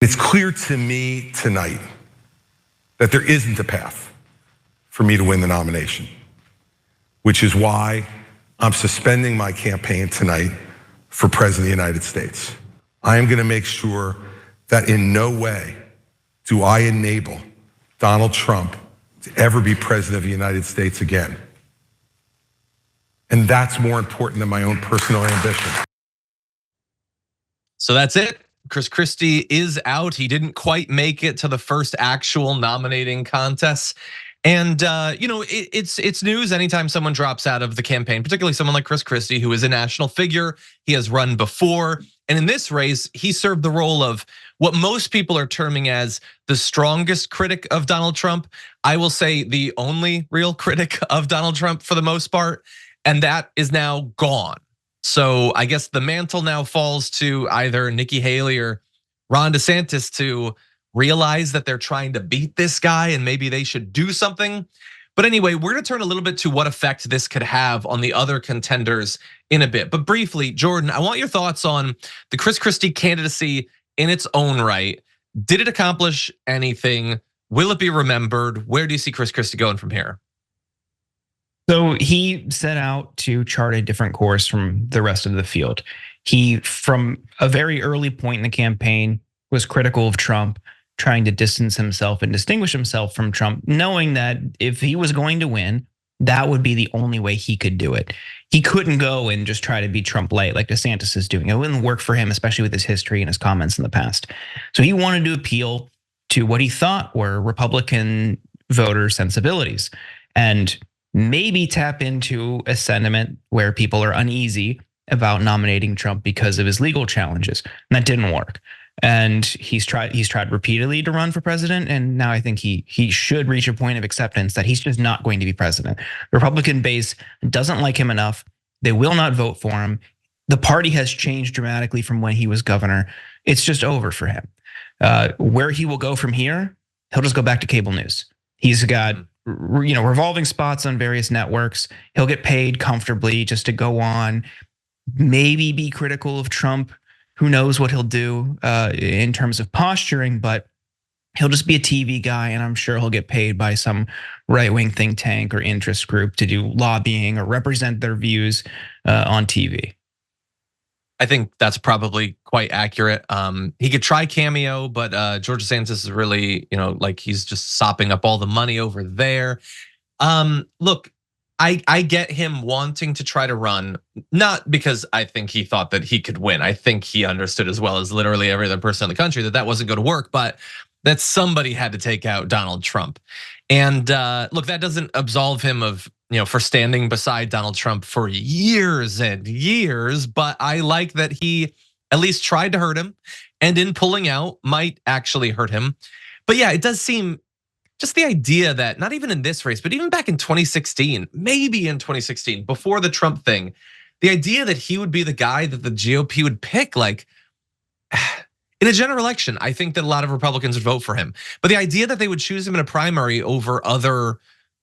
It's clear to me tonight that there isn't a path for me to win the nomination, which is why I'm suspending my campaign tonight for President of the United States. I am going to make sure that in no way do I enable Donald Trump to ever be President of the United States again. And that's more important than my own personal ambition. So that's it. Chris Christie is out. He didn't quite make it to the first actual nominating contest. And it's news anytime someone drops out of the campaign, particularly someone like Chris Christie, who is a national figure. He has run before. And in this race, he served the role of what most people are terming as the strongest critic of Donald Trump. I will say the only real critic of Donald Trump for the most part. And that is now gone. So I guess the mantle now falls to either Nikki Haley or Ron DeSantis to realize that they're trying to beat this guy and maybe they should do something. But anyway, we're gonna turn a little bit to what effect this could have on the other contenders in a bit. But briefly, Jordan, I want your thoughts on the Chris Christie candidacy in its own right. Did it accomplish anything? Will it be remembered? Where do you see Chris Christie going from here? So he set out to chart a different course from the rest of the field. He, from a very early point in the campaign, was critical of Trump, trying to distance himself and distinguish himself from Trump, knowing that if he was going to win, that would be the only way he could do it. He couldn't go and just try to be Trump light like DeSantis is doing. It wouldn't work for him, especially with his history and his comments in the past. So he wanted to appeal to what he thought were Republican voter sensibilities and maybe tap into a sentiment where people are uneasy about nominating Trump because of his legal challenges. And that didn't work. And he's tried repeatedly to run for president. And now I think he should reach a point of acceptance that he's just not going to be president. The Republican base doesn't like him enough. They will not vote for him. The party has changed dramatically from when he was governor. It's just over for him. Where he will go from here, he'll just go back to cable news. He's got revolving spots on various networks. He'll get paid comfortably just to go on, maybe be critical of Trump. Who knows what he'll do in terms of posturing, but he'll just be a TV guy, and I'm sure he'll get paid by some right-wing think tank or interest group to do lobbying or represent their views on TV. I think that's probably quite accurate. He could try Cameo, but George DeSantis is really, like he's just sopping up all the money over there. Look, I get him wanting to try to run, not because I think he thought that he could win. I think he understood as well as literally every other person in the country that that wasn't going to work, but that somebody had to take out Donald Trump. And look, that doesn't absolve him of, for standing beside Donald Trump for years and years, but I like that he at least tried to hurt him and in pulling out might actually hurt him. But yeah, it does seem just the idea that not even in this race, but even back in 2016, maybe in 2016, before the Trump thing, the idea that he would be the guy that the GOP would pick, like in a general election, I think that a lot of Republicans would vote for him. But the idea that they would choose him in a primary over other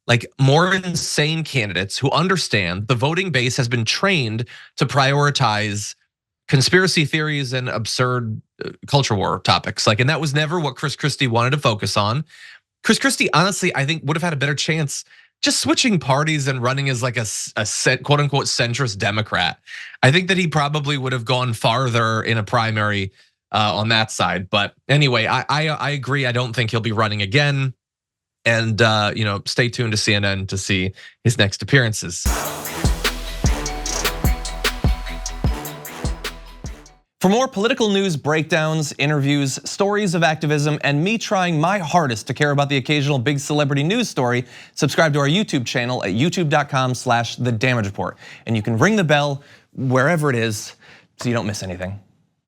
like more insane candidates who understand the voting base has been trained to prioritize conspiracy theories and absurd culture war topics. Like, and that was never what Chris Christie wanted to focus on. Chris Christie, honestly, I think would have had a better chance just switching parties and running as like a quote unquote centrist Democrat. I think that he probably would have gone farther in a primary on that side. But anyway, I agree. I don't think he'll be running again. And stay tuned to CNN to see his next appearances. For more political news breakdowns, interviews, stories of activism, and me trying my hardest to care about the occasional big celebrity news story, subscribe to our YouTube channel at youtube.com/The Damage Report. And you can ring the bell wherever it is so you don't miss anything.